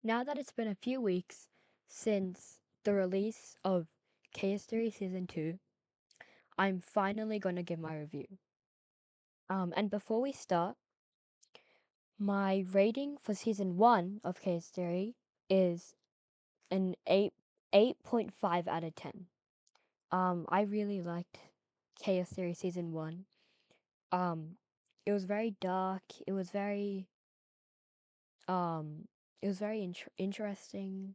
Now that it's been a few weeks since the release of Chaos Theory Season 2, I'm finally going to give my review. And before we start, my rating for Season 1 of Chaos Theory is an 8.5 out of 10. I really liked Chaos Theory Season 1. Um, it was very dark, um, it was very interesting.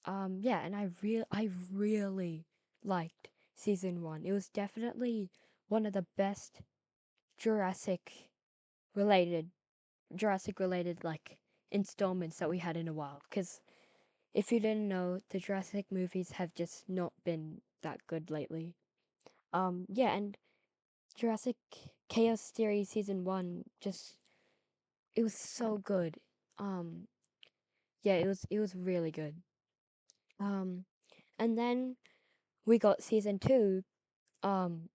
Yeah, and I really liked season 1. It was definitely one of the best Jurassic related Jurassic related like installments that we had in a while. Because if you didn't know, the Jurassic movies have just not been that good lately. Yeah, and Jurassic Chaos Theory season 1 just it was so good. Um, yeah, it was really good. Um, and then we got season 2, um,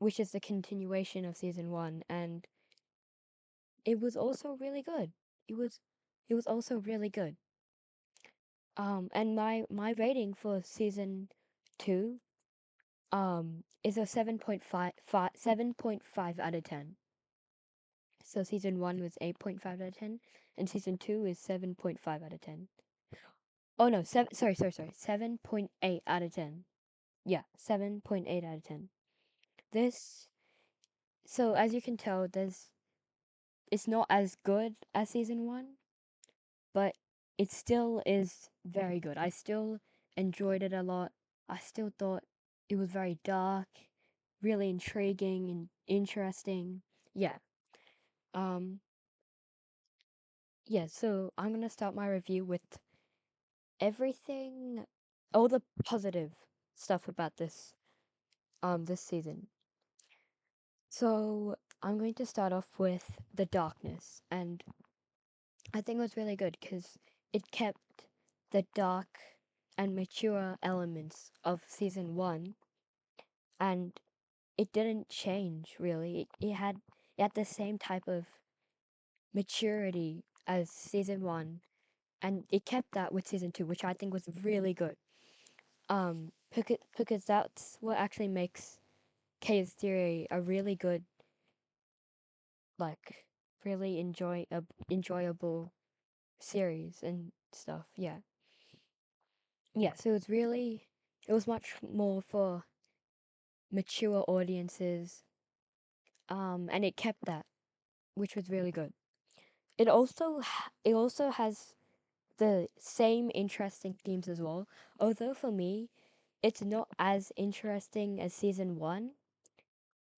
which is the continuation of season 1, and it was also really good. It was it was also really good. And my rating for season 2 is a 7.5 out of 10. So season 1 was 8.5 out of 10 and season 2 is 7.5 out of 10. Oh no, 7 sorry. 7.8 out of 10. Yeah, 7.8 out of 10. This so as you can tell, it's not as good as season 1, but it still is very good. I still enjoyed it a lot. I still thought it was very dark, really intriguing and interesting. Yeah. Um yeah, so I'm going to start my review with everything all the positive stuff about this season. So, I'm going to start off with the darkness, and I think it was really good because it kept the dark and mature elements of season 1, and it didn't change really. It had the same type of maturity as season 1, and it kept that with season 2, which I think was really good. Because that's what actually makes Chaos Theory a really good, like, really enjoyable series and stuff. Yeah. Yeah, so it was much more for mature audiences, and it kept that, which was really good. It also has the same interesting themes as well, although for me, it's not as interesting as season 1.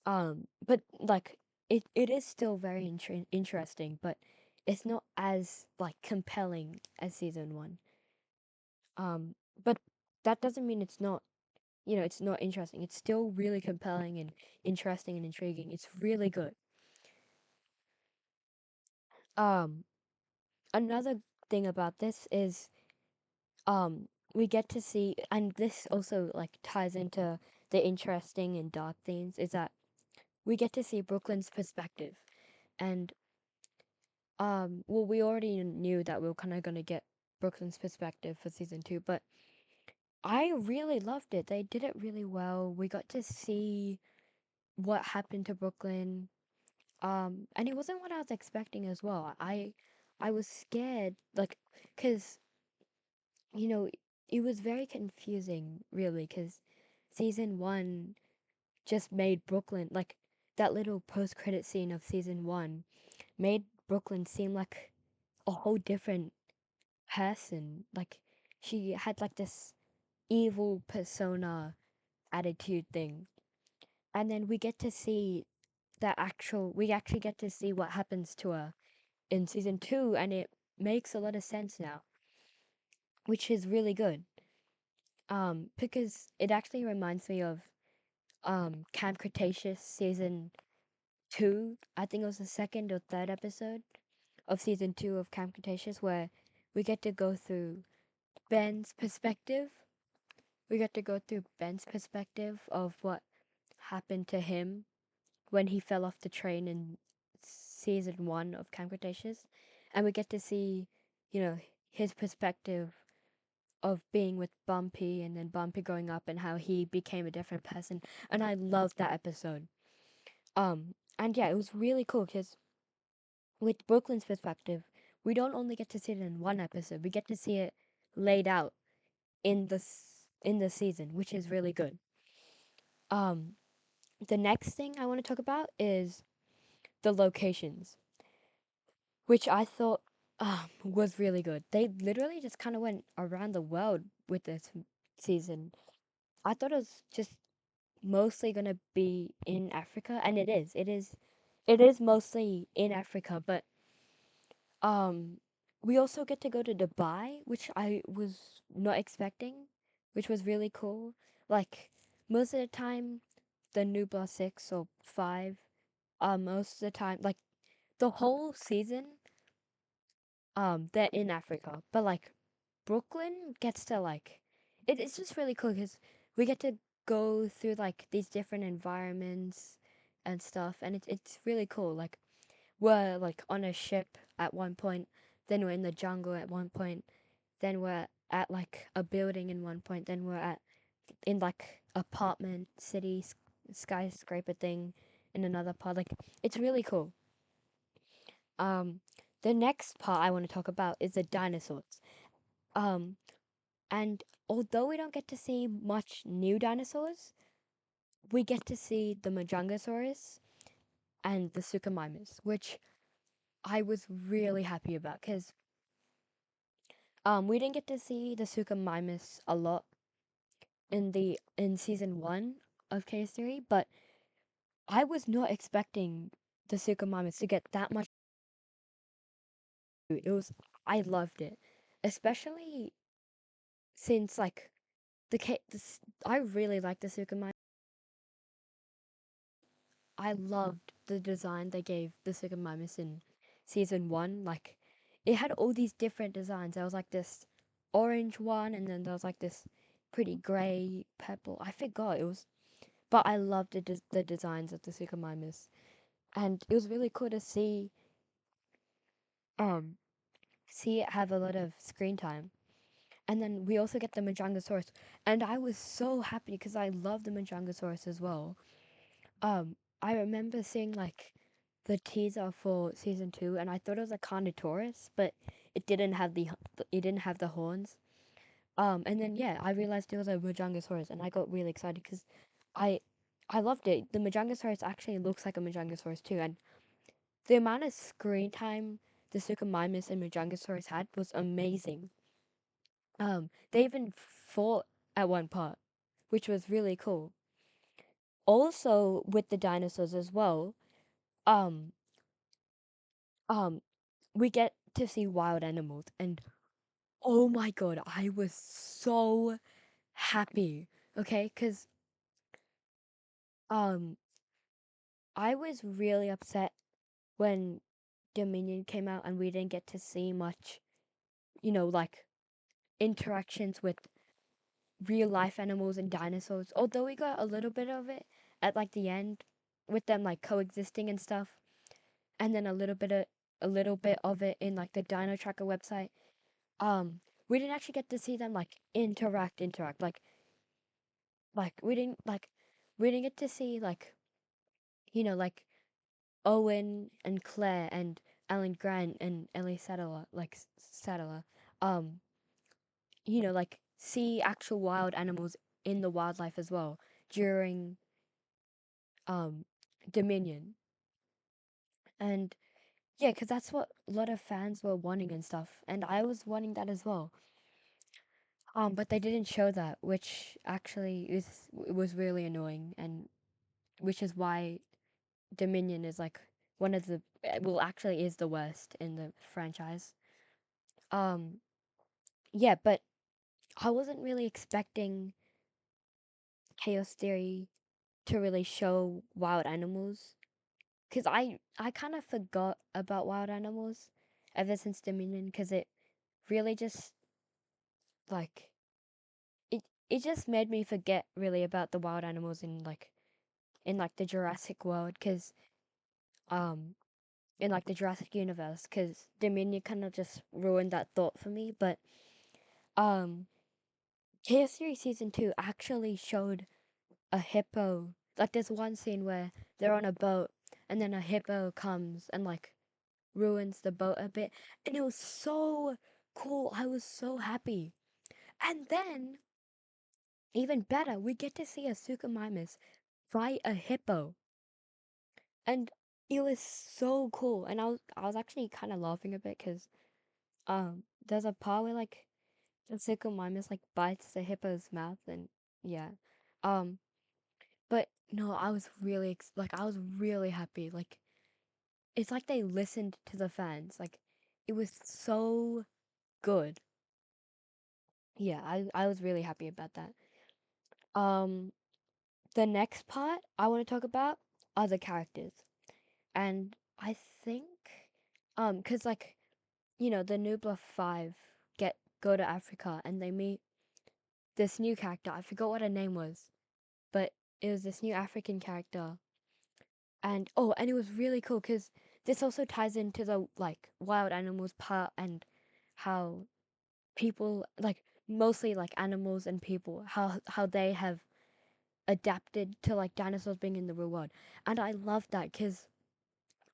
But like it is still very interesting, but it's not as like compelling as season 1. But that doesn't mean it's not interesting. It's still really compelling and interesting and intriguing. It's really good. Um, Another thing about this is we get to see, and this also like ties into the interesting and dark themes, is that we get to see Brooklyn's perspective. And well, we already knew that we were kind of gonna get Brooklyn's perspective for season 2, but I really loved it. They did it really well. We got to see what happened to Brooklyn. And it wasn't what I was expecting as well. I was scared, like, cause you know it was very confusing, really, cause season 1 just made Brooklyn like that little post-credit scene of season 1 made Brooklyn seem like a whole different person. Like she had like this evil persona attitude thing, and then we actually get to see what happens to her in season 2, and it makes a lot of sense now, which is really good. Because it actually reminds me of Camp Cretaceous season 2. I think it was the second or third episode of season 2 of Camp Cretaceous, where we get to go through Ben's perspective. We get to go through Ben's perspective of what happened to him when he fell off the train in season 1 of Camp Cretaceous, and we get to see you know, his perspective of being with Bumpy and then Bumpy growing up and how he became a different person. And I loved that episode. And yeah, it was really cool because with Brooklyn's perspective, we don't only get to see it in one episode, we get to see it laid out in in the season, which is really good. Um, the next thing I want to talk about is the locations, which I thought was really good. They literally just kind of went around the world with this season. I thought it was just mostly gonna be in Africa, and it is. It is mostly in Africa, but um, we also get to go to Dubai, which I was not expecting, which was really cool. Like most of the time, the New Plus 6 or 5, most of the time, like the whole season, they're in Africa. But like Brooklyn gets to like, it's just really cool because we get to go through like these different environments and stuff, and it's really cool. Like we're like on a ship at one point, then we're in the jungle at one point, then we're at like a building in one point, then we're at in like apartment city skyscraper thing in another part. Like it's really cool. Um, the next part I want to talk about is the dinosaurs. Um, and although we don't get to see much new dinosaurs, we get to see the Majangosaurus and the Suchomimus, which I was really happy about because we didn't get to see the Suchomimus a lot in season 1 of Chaos Theory, but I was not expecting the Suchomimus to get that much food. It was I loved it, especially since like I really like the Suchomimus. I loved the design they gave the Suchomimus in season 1. Like it had all these different designs. There was like this orange one, and then there was like this pretty grey purple. I forgot it was, but I loved the designs of the Suchomimus, and it was really cool to um see it have a lot of screen time. And then we also get the Majangosaurus, and I was so happy because I love the Majangosaurus as well. I remember seeing like the teaser for season 2, and I thought it was a Carnotaurus, but it didn't have the horns. And then yeah, I realized it was a Majangosaurus, and I got really excited because I I loved it. The Majangosaurus actually looks like a Majangosaurus too, and the amount of screen time the Suchomimus and Majangosaurus had was amazing. They even fought at one part, which was really cool. Also, with the dinosaurs as well, um, um, we get to see wild animals, and oh my god, I was so happy. Okay, because um, I was really upset when Dominion came out and we didn't get to see much, like interactions with real life animals and dinosaurs. Although we got a little bit of it at like the end with them like coexisting and stuff, and then a little bit of it in like the Dino Tracker website. We didn't actually get to see them like interact like we didn't get to see like like Owen and Claire and Alan Grant and Ellie Sattler Sattler um like see actual wild animals in the wildlife as well during um Dominion. And yeah, because that's what a lot of fans were wanting and stuff, and I was wanting that as well. But they didn't show that, which actually it was really annoying, and which is why Dominion is like one of the well, actually is the worst in the franchise. Um, yeah, but I wasn't really expecting Chaos Theory to really show wild animals, because I kind of forgot about wild animals ever since Dominion, because it really just like it just made me forget really about the wild animals in like the Jurassic world, because um in like the Jurassic universe, because Dominion kind of just ruined that thought for me. But um, Chaos Theory season 2 actually showed a hippo. Like there's one scene where they're on a boat, and then a hippo comes and like ruins the boat a bit, and it was so cool. I was so happy. And then, even better, we get to see a Suchomimus fight a hippo, and it was so cool. And I was actually kind of laughing a bit because there's a part where like the Suchomimus like bites the hippo's mouth, and yeah, um, but no, I was really I was really happy. Like it's like they listened to the fans. Like it was so good. Yeah, I was really happy about that. Um, the next part I want to talk about are the characters. And I think, cause like, the Nubla Five go to Africa and they meet this new character. I forgot what her name was, but it was this new African character. And oh, and it was really cool because this also ties into the like wild animals part and how people like mostly like animals and people how they have adapted to like dinosaurs being in the real world. And I love that because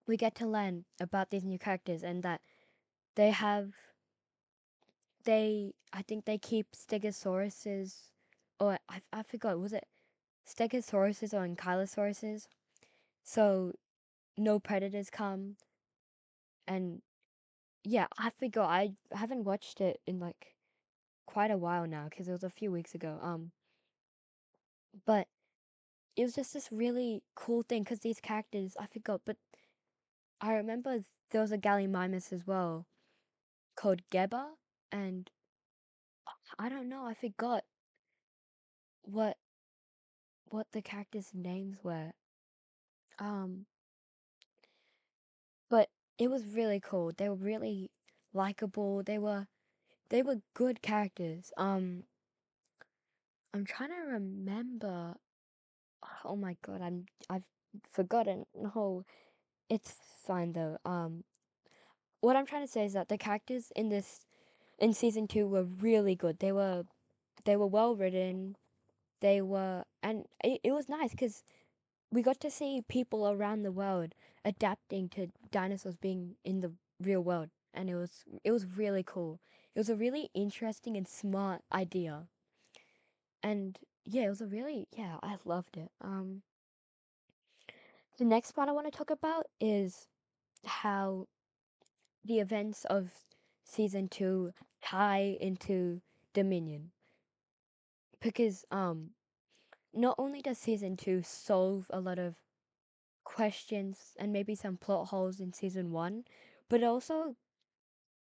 we get to learn about these new characters and that they have I think they keep stegosauruses, or I forgot, was it stegosauruses or ankylosauruses, so no predators come. And yeah, I forgot, I haven't watched it in like quite a while now because it was a few weeks ago. But it was just this really cool thing because these characters I forgot, but I remember there was a Gallimimus as well called Geba, and I don't know, I forgot what the characters' names were. Um, but it was really cool. They were really likable. They were good characters. I'm trying to remember. Oh my god, I've forgotten. No, it's fine though. What I'm trying to say is that the characters in season 2 were really good. They were well written. And it was nice because we got to see people around the world adapting to dinosaurs being in the real world, and it was really cool. It was a really interesting and smart idea, and yeah, I loved it. The next part I want to talk about is how the events of season 2 tie into Dominion, because not only does season 2 solve a lot of questions and maybe some plot holes in season 1, but it also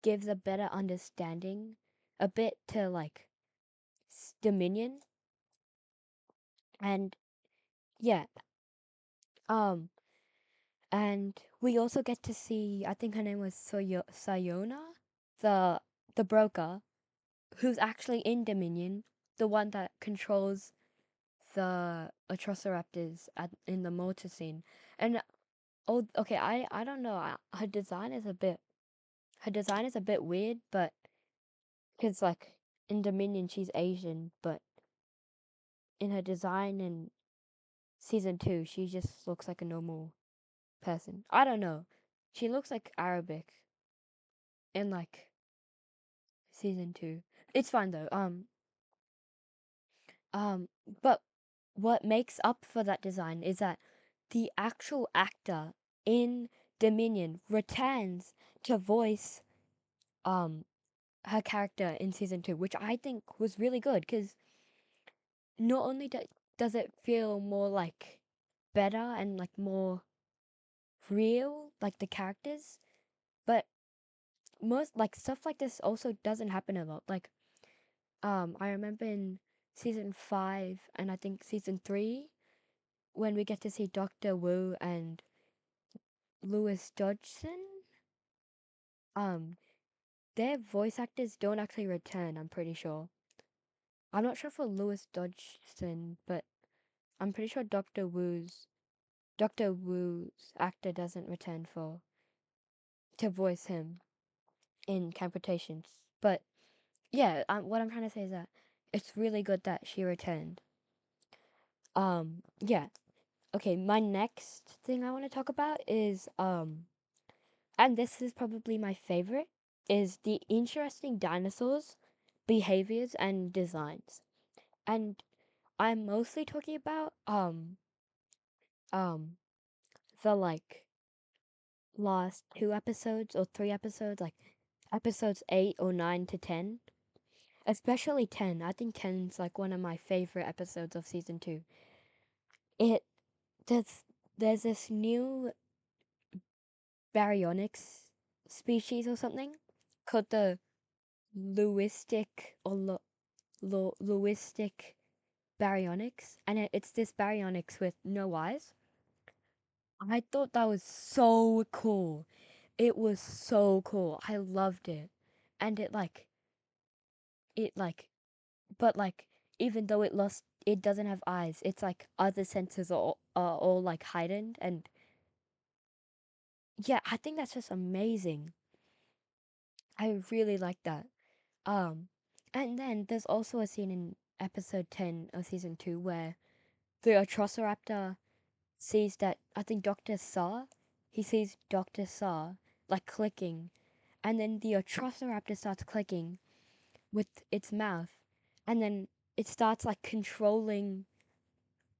gives a better understanding a bit to like Dominion. And yeah, um and we also get to see, I think her name was Sayona, the broker who's actually in Dominion, the one that controls the Atrociraptors in the motor scene. And oh, okay, I don't know. Her design is a bit weird, but because like in Dominion she's Asian, but in her design in season 2 she just looks like a normal person. I don't know. She looks like Arabic in like season 2. It's fine though. Um, but what makes up for that design is that the actual actor in Dominion returns to voice um her character in season 2, which I think was really good because not only does it feel more like better and like more real, like the characters, but most like stuff like this also doesn't happen a lot. Like I remember in season 5 and I think season 3 when we get to see Dr. Wu and Lewis Dodgson, um their voice actors don't actually return, I'm pretty sure. I'm not sure for Lewis Dodgson, but I'm pretty sure Dr. Wu's actor doesn't return for to voice him in Campotations. But yeah, what I'm trying to say is that it's really good that she returned. Yeah. Okay, my next thing I want to talk about is and this is probably my favorite, is the interesting dinosaurs, behaviors and designs. And I'm mostly talking about um the like last 2 episodes or 3 episodes, like episodes 8 or 9 to 10. Especially 10. I think 10's like one of my favorite episodes of season 2. It there's there's this new baryonyx species or something called the Lewistic baryonyx, and it's this baryonyx with no eyes. I thought that was so cool. It was so cool. I loved it. And it but like even though it doesn't have eyes, it's like other senses are all like heightened, and yeah, I think that's just amazing. I really like that. Um and then there's also a scene in episode 10 of season 2 where the Atrociraptor sees that, I think Dr. Saw, he sees Dr. Saw like clicking, and then the Atrociraptor starts clicking with its mouth, and then it starts like controlling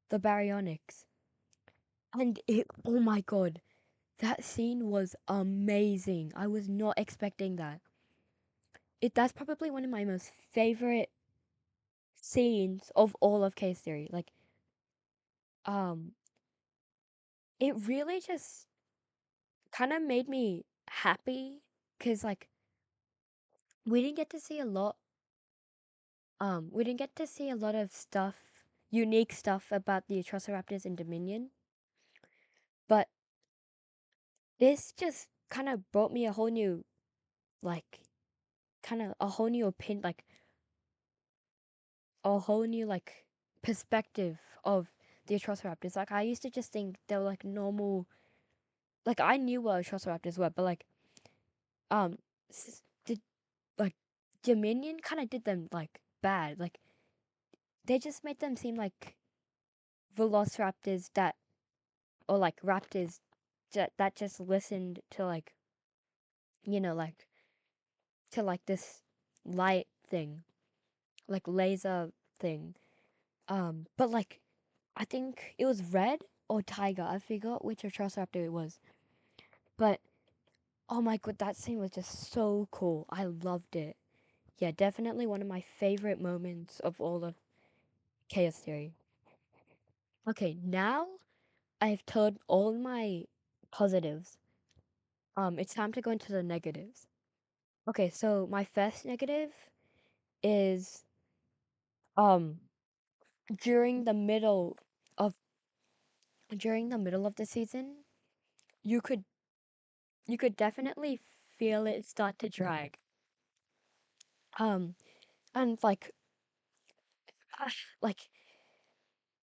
the baryonyx. And oh my god, that scene was amazing. I was not expecting that. That's probably one of my most favorite scenes of all of Case Theory. Like, um, it really just kind of made me happy because like we didn't get to see a lot. We didn't get to see a lot of stuff, unique stuff about the Atrociraptors in Dominion, but this just kind of brought me a whole new, like, kind of a whole new opinion, like a whole new like perspective of the Atrociraptors. Like I used to just think they were like normal. Like I knew what Atrociraptors were, but like um, did like Dominion kind of did them like bad. Like they just made them seem like Velociraptors that, or like raptors that just listened to like, like to like this light thing, like laser thing. But like I think it was red or tiger. I forgot which Atrociraptor it was. But oh my god, that scene was just so cool. I loved it. Yeah, definitely one of my favorite moments of all of Chaos Theory. Okay, now I've told all my positives. It's time to go into the negatives. Okay, so my first negative is um during the middle of during the middle of the season, you could you could definitely feel it start to drag. Um, and like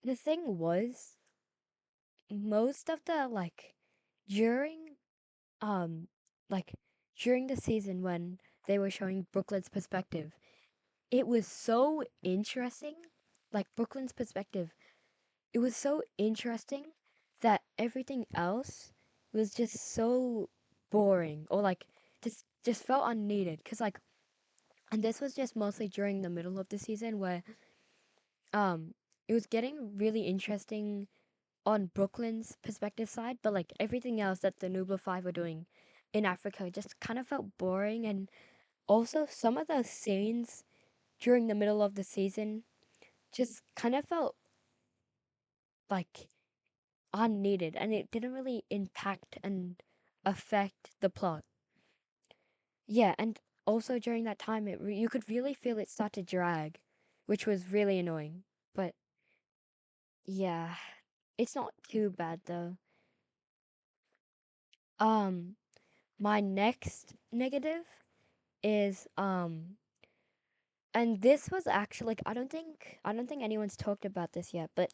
the thing was, most of the during um like during the season when they were showing Brooklyn's perspective, it was so interesting. Like Brooklyn's perspective, it was so interesting that everything else was just so boring, or like just felt unneeded. Cause like, and this was just mostly during the middle of the season where um it was getting really interesting on Brooklyn's perspective side, but like everything else that the Nubla Five were doing in Africa just kind of felt boring. And also some of the scenes during the middle of the season just kind of felt like unneeded, and it didn't really impact and affect the plot. Yeah, and also during that time, you could really feel it start to drag, which was really annoying. But yeah, it's not too bad though. Um, my next negative is and this was actually like I don't think anyone's talked about this yet, but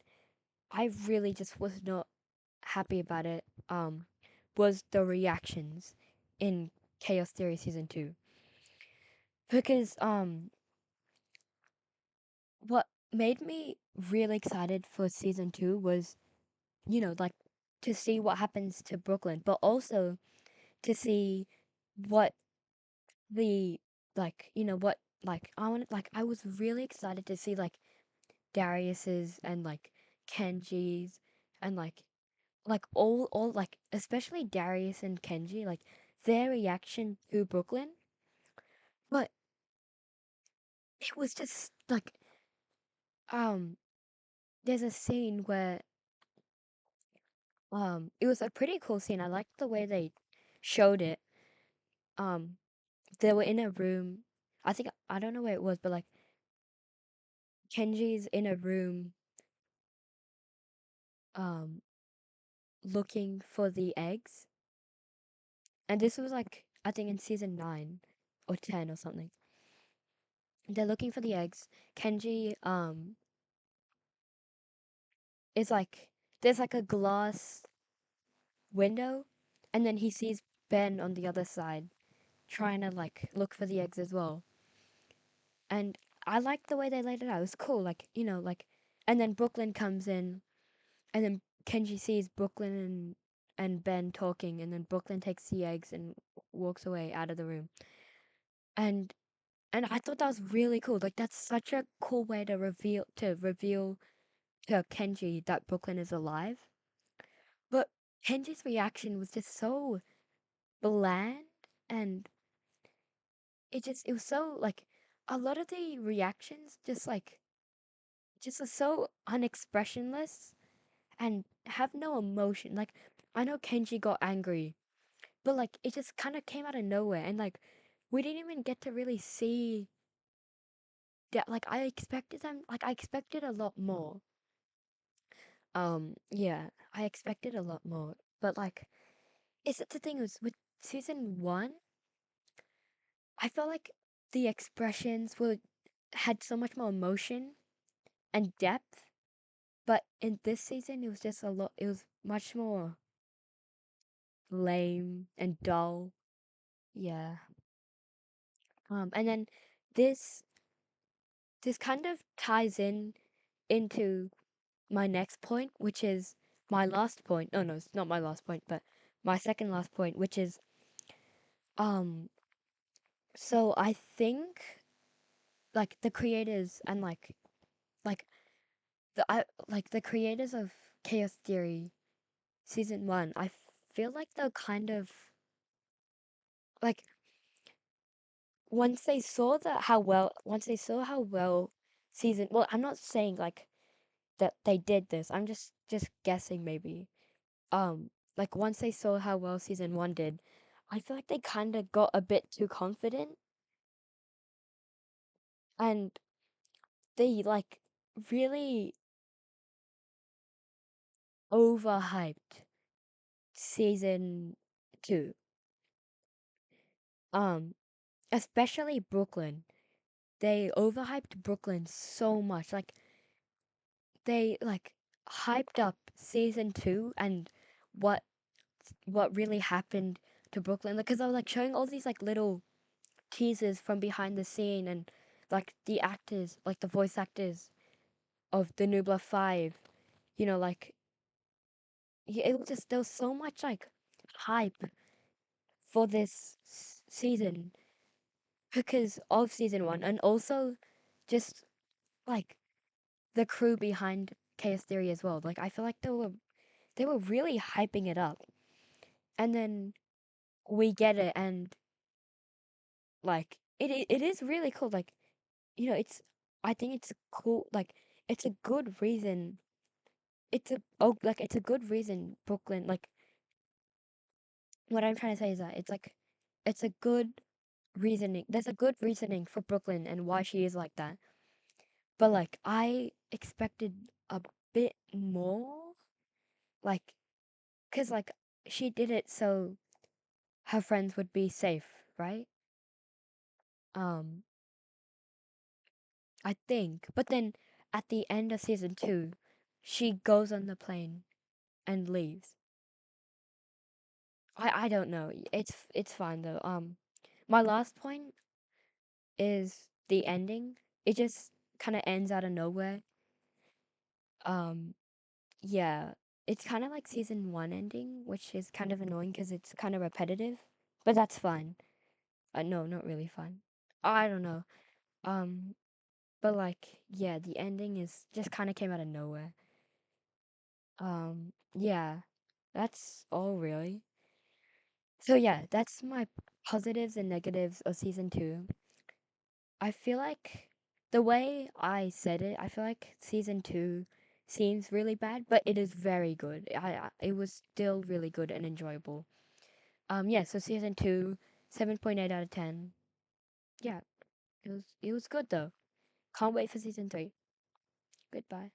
I really just was not happy about it. Was the reactions in Chaos Theory season 2 because what made me really excited for season 2 was, like to see what happens to Brooklyn, but also to see what the what I was really excited to see like Darius's and like Kenji's and like all like especially Darius and Kenji, like their reaction to Brooklyn. But it was just like um there's a scene where it was a pretty cool scene. I liked the way they showed it. Um they were in a room. I don't know where it was, but like Kenji's in a room um looking for the eggs. And this was like I think in season 9 or 10 or something. They're looking for the eggs. Kenji is like there's like a glass window, and then he sees Ben on the other side trying to like look for the eggs as well. And I liked the way they laid it out. It was cool, like and then Brooklyn comes in, and then Kenji sees Brooklyn and Ben talking, and then Brooklyn takes the eggs and walks away out of the room. And I thought that was really cool. Like that's such a cool way to reveal to Kenji that Brooklyn is alive. But Kenji's reaction was just so bland, and it was so like a lot of the reactions just are so unexpressionless and have no emotion. Like I know Kenji got angry, but like it just kind of came out of nowhere, and like we didn't even get to really see that. Like I expected a lot more. Yeah, I expected a lot more, but like is it the thing was with season 1, I felt like the expressions were had so much more emotion and depth, but in this season it was just a lot. It was much more lame and dull. Yeah. And then this this kind of ties in into my next point, which is my last point. Oh no, it's not my last point, but my second last point, which is um. So I think like the creators and like the creators of Chaos Theory season 1, I feel like they're kind of like once they saw how well season well, I'm not saying like that they did this. I'm just guessing maybe. Like once they saw how well season 1 did, I feel like they kind of got a bit too confident, and they like really overhyped season 2. Um Especially Brooklyn. They overhyped Brooklyn so much. Like they like hyped up season 2 and what what really happened to Brooklyn, because I was like showing all these like little teasers from behind the scene, and like the actors, like the voice actors of the Nubla 5, like yeah, it was just there was so much like hype for this season because of season 1, and also just like the crew behind Chaos Theory as well. Like I feel like they were really hyping it up, and then we get it, and like it is really cool. Like it's I think it's cool. Like it's a good reason. It's a good reason Brooklyn. Like what I'm trying to say is that it's a good reasoning. There's a good reasoning for Brooklyn and why she is like that. But like I expected a bit more. Like, cause like she did it so her friends would be safe, right? Um, I think. But then at the end of season 2, she goes on the plane and leaves. I don't know. It's fine though. My last point is the ending. It just kind of ends out of nowhere. Um, yeah, it's kind of like season one ending, which is kind of annoying because it's kind of repetitive, but that's fine. No, not really fun. I don't know. Um, but like, yeah, the ending is just kind of came out of nowhere. Yeah, that's all really. So yeah, that's my positives and negatives of season two. I feel like the way I said it, I feel like season two seems really bad, but it is very good. It was still really good and enjoyable. Yeah, so season two, 7.8 out of 10. Yeah, it was good though. Can't wait for season three. Goodbye.